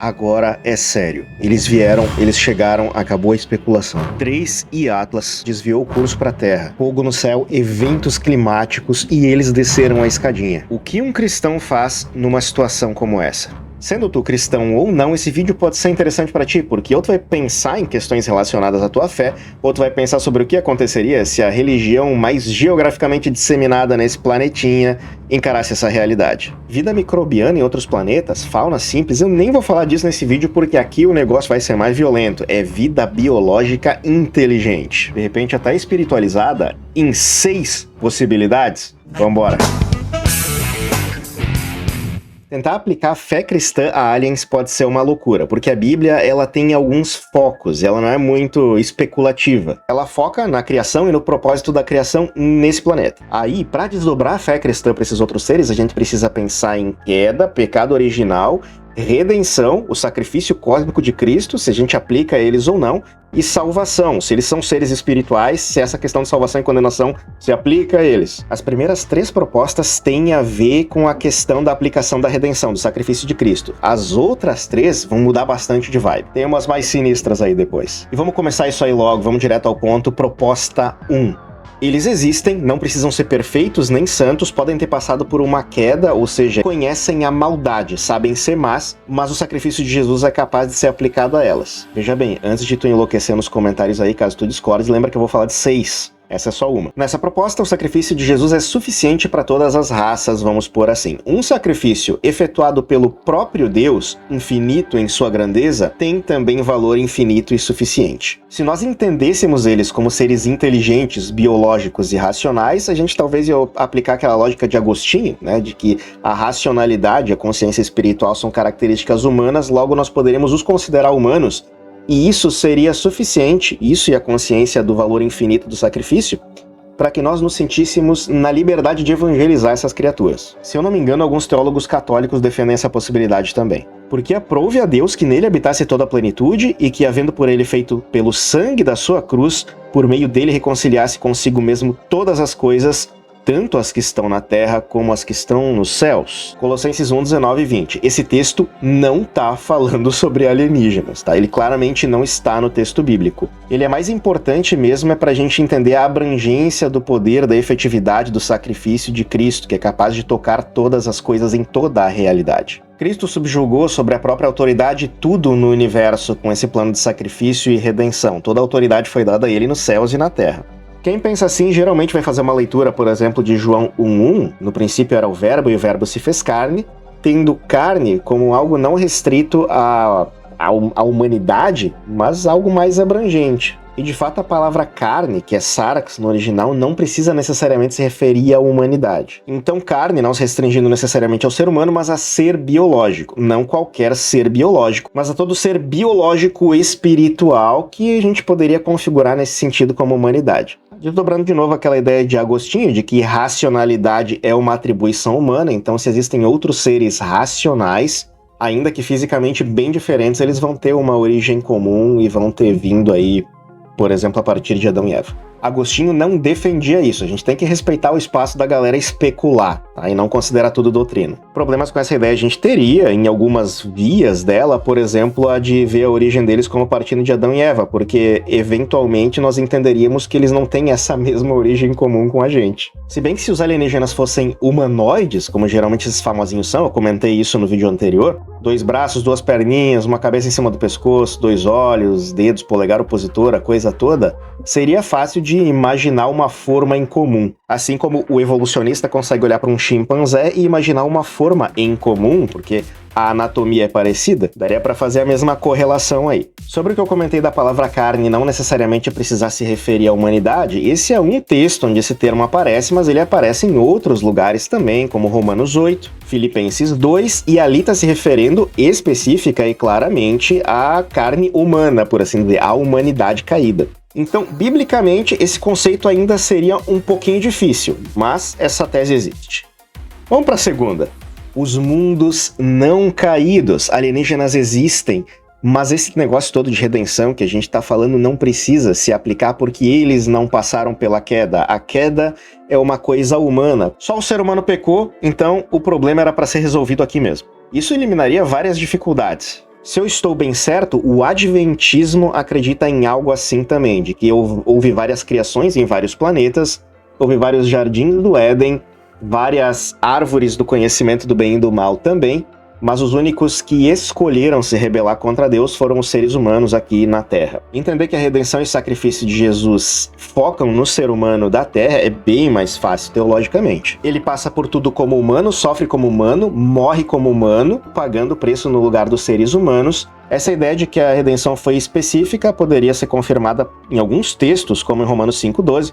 Agora é sério. Eles vieram, eles chegaram, acabou a especulação. 3 e Atlas desviou o curso para a Terra. Fogo no céu, eventos climáticos e eles desceram a escadinha. O que um cristão faz numa situação como essa? Sendo tu cristão ou não, esse vídeo pode ser interessante para ti, porque ou tu vai pensar em questões relacionadas à tua fé, ou tu vai pensar sobre o que aconteceria se a religião mais geograficamente disseminada nesse planetinha encarasse essa realidade. Vida microbiana em outros planetas, fauna simples, eu nem vou falar disso nesse vídeo porque aqui o negócio vai ser mais violento. É vida biológica inteligente. De repente até espiritualizada em 6 possibilidades. Vambora! Tentar aplicar a fé cristã a aliens pode ser uma loucura, porque a Bíblia ela tem alguns focos, ela não é muito especulativa. Ela foca na criação e no propósito da criação nesse planeta. Aí, para desdobrar a fé cristã para esses outros seres, a gente precisa pensar em queda, pecado original, redenção, o sacrifício cósmico de Cristo, se a gente aplica eles ou não, e salvação, se eles são seres espirituais, se essa questão de salvação e condenação se aplica a eles. As primeiras 3 propostas têm a ver com a questão da aplicação da redenção, do sacrifício de Cristo. As outras 3 vão mudar bastante de vibe. Tem umas mais sinistras aí depois. E vamos começar isso aí logo, vamos direto ao ponto. Proposta 1. Eles existem, não precisam ser perfeitos nem santos, podem ter passado por uma queda, ou seja, conhecem a maldade, sabem ser más, mas o sacrifício de Jesus é capaz de ser aplicado a elas. Veja bem, antes de tu enlouquecer nos comentários aí, caso tu discordes, lembra que eu vou falar de 6. Essa é só uma. Nessa proposta, o sacrifício de Jesus é suficiente para todas as raças, vamos pôr assim. Um sacrifício efetuado pelo próprio Deus, infinito em sua grandeza, tem também valor infinito e suficiente. Se nós entendêssemos eles como seres inteligentes, biológicos e racionais, a gente talvez ia aplicar aquela lógica de Agostinho, né, de que a racionalidade e a consciência espiritual são características humanas, logo nós poderíamos os considerar humanos. E isso seria suficiente, isso e a consciência do valor infinito do sacrifício, para que nós nos sentíssemos na liberdade de evangelizar essas criaturas. Se eu não me engano, alguns teólogos católicos defendem essa possibilidade também. Porque aprove a Deus que nele habitasse toda a plenitude e que, havendo por ele feito pelo sangue da sua cruz, por meio dele reconciliasse consigo mesmo todas as coisas, tanto as que estão na terra como as que estão nos céus. Colossenses 1, 19 e 20. Esse texto não está falando sobre alienígenas, tá? Ele claramente não está no texto bíblico. Ele é mais importante mesmo para a gente entender a abrangência do poder, da efetividade do sacrifício de Cristo, que é capaz de tocar todas as coisas em toda a realidade. Cristo subjugou sobre a própria autoridade tudo no universo com esse plano de sacrifício e redenção. Toda a autoridade foi dada a ele nos céus e na terra. Quem pensa assim geralmente vai fazer uma leitura, por exemplo, de João 1:1, no princípio era o verbo e o verbo se fez carne, tendo carne como algo não restrito à humanidade, mas algo mais abrangente. E de fato a palavra carne, que é sarx no original, não precisa necessariamente se referir à humanidade. Então carne não se restringindo necessariamente ao ser humano, mas a ser biológico. Não qualquer ser biológico, mas a todo ser biológico espiritual que a gente poderia configurar nesse sentido como humanidade. Desdobrando de novo aquela ideia de Agostinho, de que racionalidade é uma atribuição humana, então se existem outros seres racionais, ainda que fisicamente bem diferentes, eles vão ter uma origem comum e vão ter vindo aí, por exemplo, a partir de Adão e Eva. Agostinho não defendia isso, a gente tem que respeitar o espaço da galera especular, tá? E não considerar tudo doutrina. Problemas com essa ideia a gente teria em algumas vias dela, por exemplo, a de ver a origem deles como partindo de Adão e Eva, porque eventualmente nós entenderíamos que eles não têm essa mesma origem comum com a gente. Se bem que se os alienígenas fossem humanoides, como geralmente esses famosinhos são, eu comentei isso no vídeo anterior, 2 braços, 2 perninhas, uma cabeça em cima do pescoço, 2 olhos, dedos, polegar opositor, a coisa toda, seria fácil de imaginar uma forma em comum. Assim como o evolucionista consegue olhar para um chimpanzé e imaginar uma forma em comum, porque a anatomia é parecida, daria para fazer a mesma correlação aí. Sobre o que eu comentei da palavra carne não necessariamente precisar se referir à humanidade, esse é um texto onde esse termo aparece, mas ele aparece em outros lugares também, como Romanos 8, Filipenses 2, e ali está se referindo específica e claramente à carne humana, por assim dizer, à humanidade caída. Então, biblicamente, esse conceito ainda seria um pouquinho difícil, mas essa tese existe. Vamos para a segunda. Os mundos não caídos. Alienígenas existem, mas esse negócio todo de redenção que a gente está falando não precisa se aplicar porque eles não passaram pela queda. A queda é uma coisa humana. Só o ser humano pecou, então o problema era para ser resolvido aqui mesmo. Isso eliminaria várias dificuldades. Se eu estou bem certo, o adventismo acredita em algo assim também, de que houve várias criações em vários planetas, houve vários jardins do Éden, várias árvores do conhecimento do bem e do mal também, mas os únicos que escolheram se rebelar contra Deus foram os seres humanos aqui na Terra. Entender que a redenção e sacrifício de Jesus focam no ser humano da Terra é bem mais fácil teologicamente. Ele passa por tudo como humano, sofre como humano, morre como humano, pagando preço no lugar dos seres humanos. Essa ideia de que a redenção foi específica poderia ser confirmada em alguns textos, como em Romanos 5,12,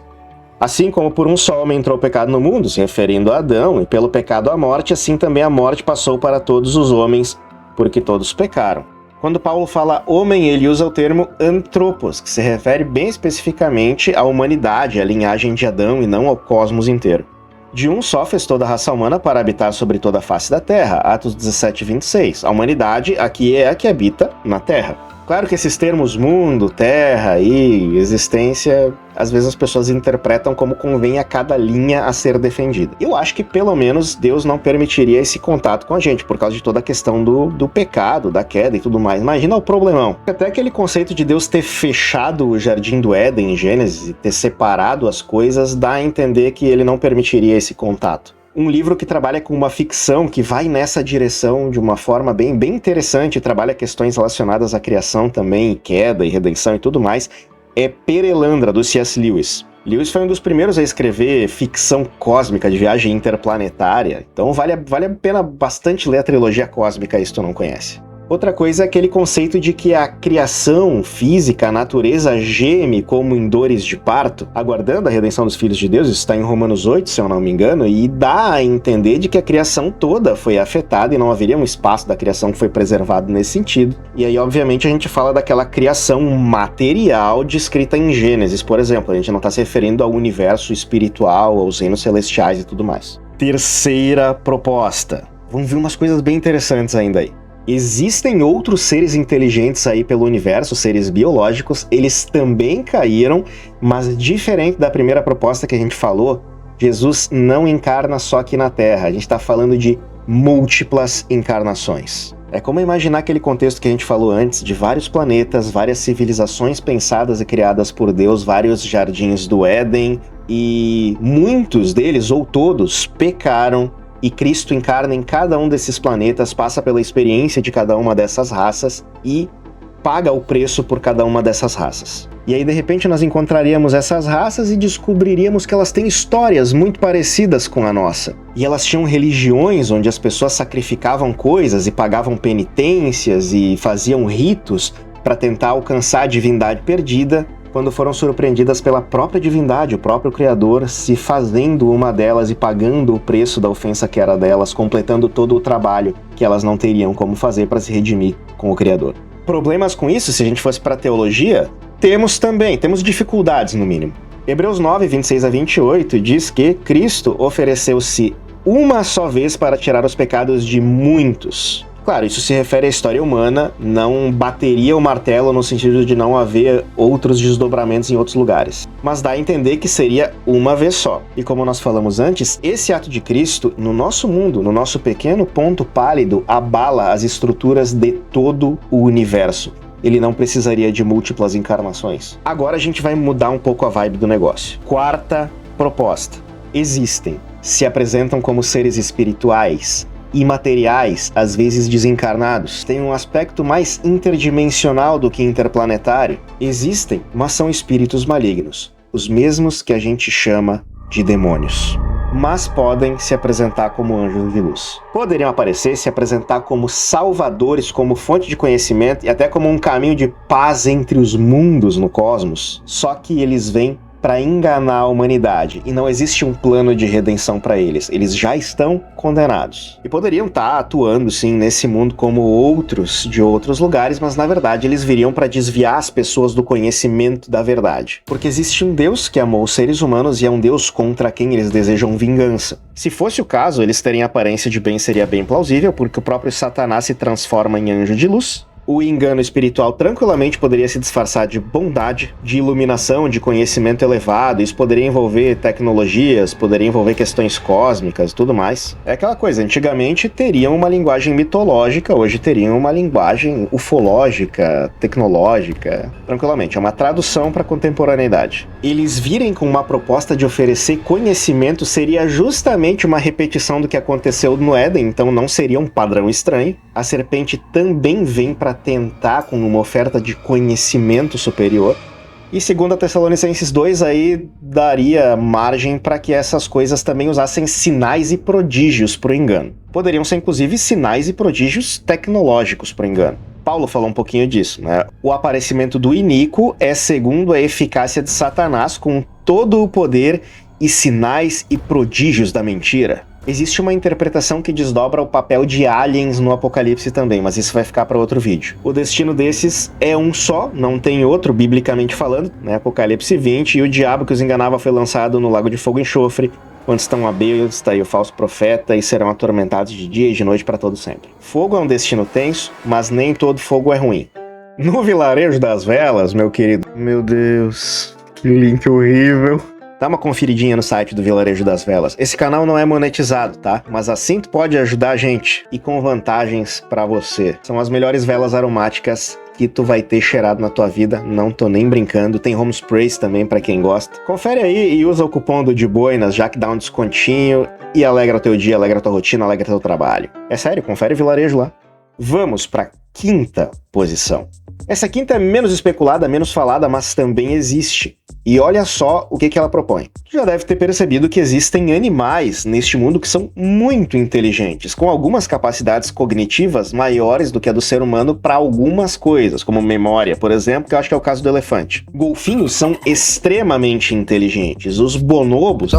assim como por um só homem entrou o pecado no mundo, se referindo a Adão, e pelo pecado a morte, assim também a morte passou para todos os homens, porque todos pecaram. Quando Paulo fala homem, ele usa o termo antropos, que se refere bem especificamente à humanidade, à linhagem de Adão e não ao cosmos inteiro. De um só fez toda a raça humana para habitar sobre toda a face da terra, Atos 17:26. A humanidade aqui é a que habita na terra. Claro que esses termos mundo, terra e existência, às vezes as pessoas interpretam como convém a cada linha a ser defendida. Eu acho que pelo menos Deus não permitiria esse contato com a gente, por causa de toda a questão do pecado, da queda e tudo mais. Imagina o problemão. Até aquele conceito de Deus ter fechado o jardim do Éden em Gênesis e ter separado as coisas dá a entender que ele não permitiria esse contato. Um livro que trabalha com uma ficção que vai nessa direção de uma forma bem interessante, trabalha questões relacionadas à criação também, queda e redenção e tudo mais, é Perelandra, do C.S. Lewis. Lewis foi um dos primeiros a escrever ficção cósmica de viagem interplanetária, então vale a pena bastante ler a trilogia cósmica se tu não conhece. Outra coisa é aquele conceito de que a criação física, a natureza geme como em dores de parto, aguardando a redenção dos filhos de Deus. Isso está em Romanos 8, se eu não me engano, e dá a entender de que a criação toda foi afetada e não haveria um espaço da criação que foi preservado nesse sentido. E aí, obviamente, a gente fala daquela criação material descrita em Gênesis, por exemplo. A gente não está se referindo ao universo espiritual, aos reinos celestiais e tudo mais. Terceira proposta. Vamos ver umas coisas bem interessantes ainda aí. Existem outros seres inteligentes aí pelo universo, seres biológicos, eles também caíram, mas diferente da primeira proposta que a gente falou, Jesus não encarna só aqui na Terra, a gente está falando de múltiplas encarnações. É como imaginar aquele contexto que a gente falou antes, de vários planetas, várias civilizações pensadas e criadas por Deus, vários jardins do Éden, e muitos deles, ou todos, pecaram, e Cristo encarna em cada um desses planetas, passa pela experiência de cada uma dessas raças e paga o preço por cada uma dessas raças. E aí, de repente, nós encontraríamos essas raças e descobriríamos que elas têm histórias muito parecidas com a nossa. E elas tinham religiões onde as pessoas sacrificavam coisas e pagavam penitências e faziam ritos para tentar alcançar a divindade perdida, quando foram surpreendidas pela própria divindade, o próprio Criador, se fazendo uma delas e pagando o preço da ofensa que era delas, completando todo o trabalho que elas não teriam como fazer para se redimir com o Criador. Problemas com isso, se a gente fosse para a teologia, temos dificuldades no mínimo. Hebreus 9, 26 a 28 diz que Cristo ofereceu-se uma só vez para tirar os pecados de muitos. Claro, isso se refere à história humana, não bateria o martelo no sentido de não haver outros desdobramentos em outros lugares. Mas dá a entender que seria uma vez só. E como nós falamos antes, esse ato de Cristo, no nosso mundo, no nosso pequeno ponto pálido, abala as estruturas de todo o universo. Ele não precisaria de múltiplas encarnações. Agora a gente vai mudar um pouco a vibe do negócio. Quarta proposta. Existem, se apresentam como seres espirituais, imateriais, às vezes desencarnados, têm um aspecto mais interdimensional do que interplanetário. Existem, mas são espíritos malignos, os mesmos que a gente chama de demônios. Mas podem se apresentar como anjos de luz. Poderiam aparecer, se apresentar como salvadores, como fonte de conhecimento e até como um caminho de paz entre os mundos no cosmos. Só que eles vêm para enganar a humanidade, e não existe um plano de redenção para eles. Eles já estão condenados. E poderiam estar atuando, sim, nesse mundo como outros de outros lugares, mas na verdade eles viriam para desviar as pessoas do conhecimento da verdade. Porque existe um Deus que amou os seres humanos e é um Deus contra quem eles desejam vingança. Se fosse o caso, eles terem aparência de bem seria bem plausível, porque o próprio Satanás se transforma em anjo de luz. O engano espiritual tranquilamente poderia se disfarçar de bondade, de iluminação, de conhecimento elevado. Isso poderia envolver tecnologias, poderia envolver questões cósmicas, tudo mais. É aquela coisa, antigamente teriam uma linguagem mitológica, hoje teriam uma linguagem ufológica, tecnológica, tranquilamente. É uma tradução para a contemporaneidade. Eles virem com uma proposta de oferecer conhecimento seria justamente uma repetição do que aconteceu no Éden, então não seria um padrão estranho. A serpente também vem para tentar com uma oferta de conhecimento superior. E segundo a Tessalonicenses 2, aí daria margem para que essas coisas também usassem sinais e prodígios para o engano. Poderiam ser inclusive sinais e prodígios tecnológicos para o engano. Paulo falou um pouquinho disso, né? O aparecimento do iníquo é segundo a eficácia de Satanás, com todo o poder e sinais e prodígios da mentira. Existe uma interpretação que desdobra o papel de aliens no Apocalipse também, mas isso vai ficar para outro vídeo. O destino desses é um só, não tem outro, biblicamente falando, né? Apocalipse 20, e o diabo que os enganava foi lançado no lago de fogo e enxofre, onde estão a besta e o falso profeta, e serão atormentados de dia e de noite para todo sempre. Fogo é um destino tenso, mas nem todo fogo é ruim. No Vilarejo das Velas, meu querido... Meu Deus, que link horrível... Dá uma conferidinha no site do Vilarejo das Velas. Esse canal não é monetizado, tá? Mas assim tu pode ajudar a gente e com vantagens pra você. São as melhores velas aromáticas que tu vai ter cheirado na tua vida, não tô nem brincando. Tem home sprays também pra quem gosta. Confere aí e usa o cupom do De Boinas, já que dá um descontinho e alegra teu dia, alegra tua rotina, alegra teu trabalho. É sério, confere o Vilarejo lá. Vamos pra quinta posição. Essa quinta é menos especulada, menos falada, mas também existe. E olha só o que ela propõe. Já deve ter percebido que existem animais neste mundo que são muito inteligentes, com algumas capacidades cognitivas maiores do que a do ser humano para algumas coisas, como memória, por exemplo, que eu acho que é o caso do elefante. Golfinhos são extremamente inteligentes. Os bonobos,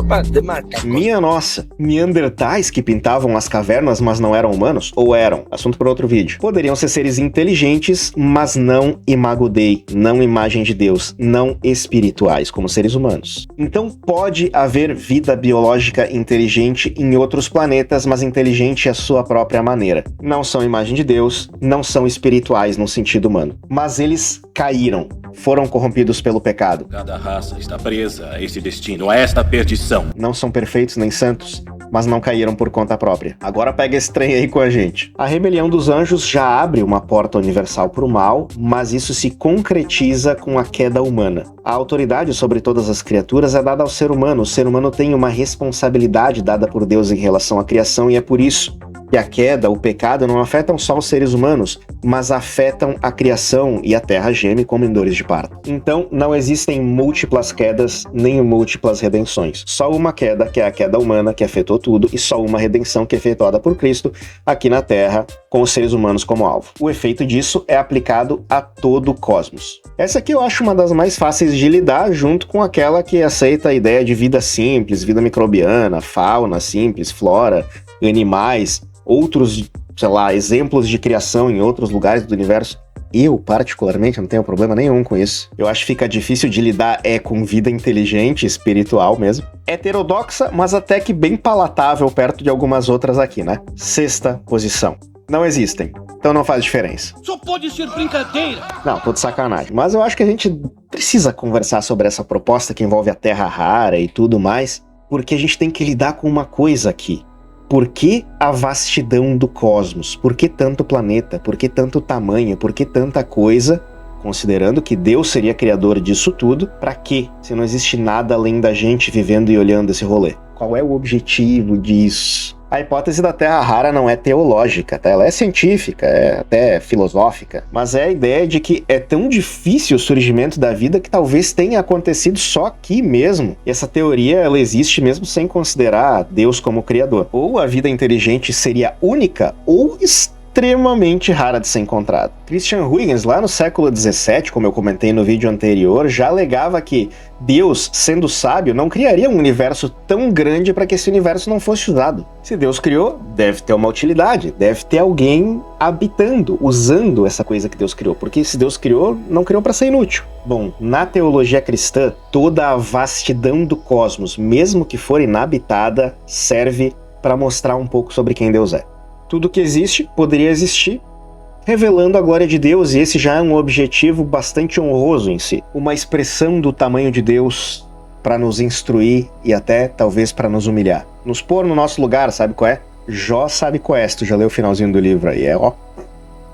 minha nossa, neandertais que pintavam as cavernas, mas não eram humanos, ou eram, assunto para outro vídeo, poderiam ser seres inteligentes, mas não imago Dei, não imagem de Deus, não espirituais, como seres humanos. Então pode haver vida biológica inteligente em outros planetas, mas inteligente à sua própria maneira. Não são imagem de Deus, não são espirituais no sentido humano. Mas eles caíram, foram corrompidos pelo pecado. Cada raça está presa a esse destino, a esta perdição. Não são perfeitos nem santos, mas não caíram por conta própria. Agora pega esse trem aí com a gente. A rebelião dos anjos já abre uma porta universal para o mal, mas isso se concretiza com a queda humana. A autoridade sobre todas as criaturas é dada ao ser humano. O ser humano tem uma responsabilidade dada por Deus em relação à criação, e é por isso que a queda, o pecado, não afetam só os seres humanos, mas afetam a criação, e a terra geme como em dores de parto. Então, não existem múltiplas quedas, nem múltiplas redenções. Só uma queda, que é a queda humana, que afetou tudo, e só uma redenção, que é efetuada por Cristo, aqui na Terra, com os seres humanos como alvo. O efeito disso é aplicado a todo o cosmos. Essa aqui eu acho uma das mais fáceis de lidar, junto com aquela que aceita a ideia de vida simples, vida microbiana, fauna simples, flora, animais, outros, sei lá, exemplos de criação em outros lugares do universo. Eu, particularmente, não tenho problema nenhum com isso. Eu acho que fica difícil de lidar com vida inteligente, espiritual mesmo. Heterodoxa, mas até que bem palatável perto de algumas outras aqui, né? Sexta posição. Não existem, então não faz diferença. Só pode ser brincadeira. Não, tô de sacanagem. Mas eu acho que a gente precisa conversar sobre essa proposta que envolve a Terra rara e tudo mais, porque a gente tem que lidar com uma coisa aqui. Por que a vastidão do cosmos? Por que tanto planeta? Por que tanto tamanho? Por que tanta coisa? Considerando que Deus seria criador disso tudo, pra quê? Se não existe nada além da gente vivendo e olhando esse rolê. Qual é o objetivo disso? A hipótese da Terra rara não é teológica, tá? Ela é científica, é até filosófica, mas é a ideia de que é tão difícil o surgimento da vida que talvez tenha acontecido só aqui mesmo. E essa teoria, ela existe mesmo sem considerar Deus como criador. Ou a vida inteligente seria única, ou extremamente rara de ser encontrada. Christian Huygens, lá no século XVII, como eu comentei no vídeo anterior, já alegava que Deus, sendo sábio, não criaria um universo tão grande para que esse universo não fosse usado. Se Deus criou, deve ter uma utilidade, deve ter alguém habitando, usando essa coisa que Deus criou, porque se Deus criou, não criou para ser inútil. Bom, na teologia cristã, toda a vastidão do cosmos, mesmo que for inabitada, serve para mostrar um pouco sobre quem Deus é. Tudo que existe poderia existir revelando a glória de Deus, e esse já é um objetivo bastante honroso em si. Uma expressão do tamanho de Deus para nos instruir e até, talvez, para nos humilhar. Nos pôr no nosso lugar, sabe qual é? Jó sabe qual é, tu já leu o finalzinho do livro aí,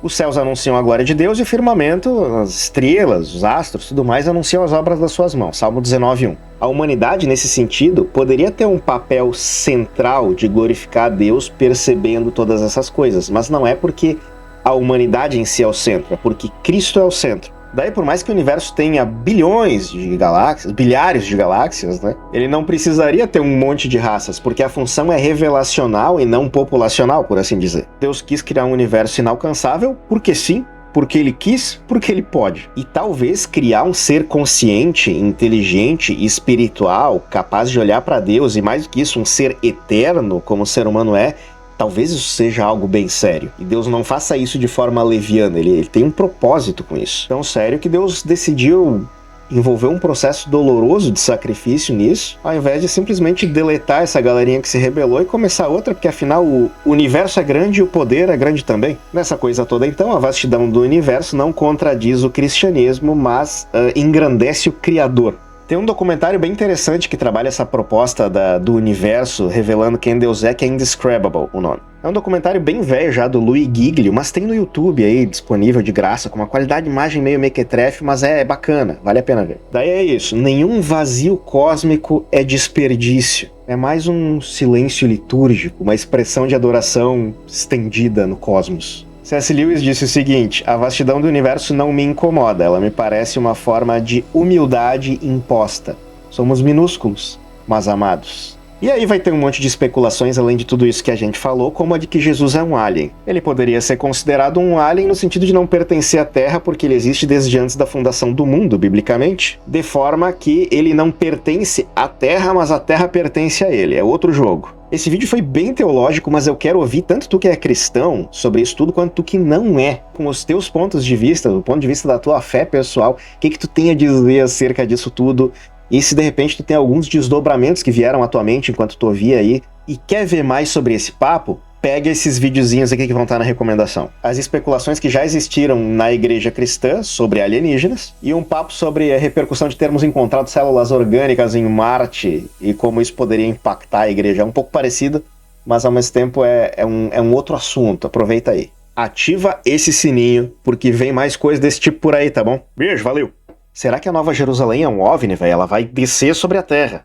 Os céus anunciam a glória de Deus e o firmamento, as estrelas, os astros, tudo mais, anunciam as obras das suas mãos. Salmo 19:1. A humanidade, nesse sentido, poderia ter um papel central de glorificar a Deus percebendo todas essas coisas, mas não é porque a humanidade em si é o centro, é porque Cristo é o centro. Daí, por mais que o universo tenha bilhões de galáxias, bilhares de galáxias, né? Ele não precisaria ter um monte de raças, porque a função é revelacional e não populacional, por assim dizer. Deus quis criar um universo inalcançável, porque sim, porque ele quis, porque ele pode. E talvez criar um ser consciente, inteligente, espiritual, capaz de olhar para Deus, e mais do que isso, um ser eterno, como o ser humano é, talvez isso seja algo bem sério. E Deus não faça isso de forma leviana, ele tem um propósito com isso. Tão sério que Deus decidiu envolver um processo doloroso de sacrifício nisso, ao invés de simplesmente deletar essa galerinha que se rebelou e começar outra, porque afinal o universo é grande e o poder é grande também. Nessa coisa toda então, a vastidão do universo não contradiz o cristianismo, mas engrandece o Criador. Tem um documentário bem interessante que trabalha essa proposta do universo, revelando quem Deus é, que é Indescribable, o nome. É um documentário bem velho já, do Louis Giglio, mas tem no YouTube aí, disponível de graça, com uma qualidade de imagem meio mequetrefe, mas é bacana, vale a pena ver. Daí é isso, nenhum vazio cósmico é desperdício. É mais um silêncio litúrgico, uma expressão de adoração estendida no cosmos. C.S. Lewis disse o seguinte: a vastidão do universo não me incomoda, ela me parece uma forma de humildade imposta. Somos minúsculos, mas amados. E aí vai ter um monte de especulações além de tudo isso que a gente falou, como a de que Jesus é um alien. Ele poderia ser considerado um alien no sentido de não pertencer à Terra, porque ele existe desde antes da fundação do mundo, biblicamente, de forma que ele não pertence à Terra, mas a Terra pertence a ele, é outro jogo. Esse vídeo foi bem teológico, mas eu quero ouvir tanto tu que é cristão sobre isso tudo, quanto tu que não é. Com os teus pontos de vista, do ponto de vista da tua fé pessoal, o que tu tem a dizer acerca disso tudo? E se de repente tu tem alguns desdobramentos que vieram à tua mente enquanto tu ouvia aí, e quer ver mais sobre esse papo, pega esses videozinhos aqui que vão estar na recomendação. As especulações que já existiram na igreja cristã sobre alienígenas, e um papo sobre a repercussão de termos encontrado células orgânicas em Marte e como isso poderia impactar a igreja. É um pouco parecido, mas ao mesmo tempo é um outro assunto. Aproveita aí. Ativa esse sininho, porque vem mais coisa desse tipo por aí, tá bom? Beijo, valeu! Será que a Nova Jerusalém é um OVNI, velho? Ela vai descer sobre a Terra.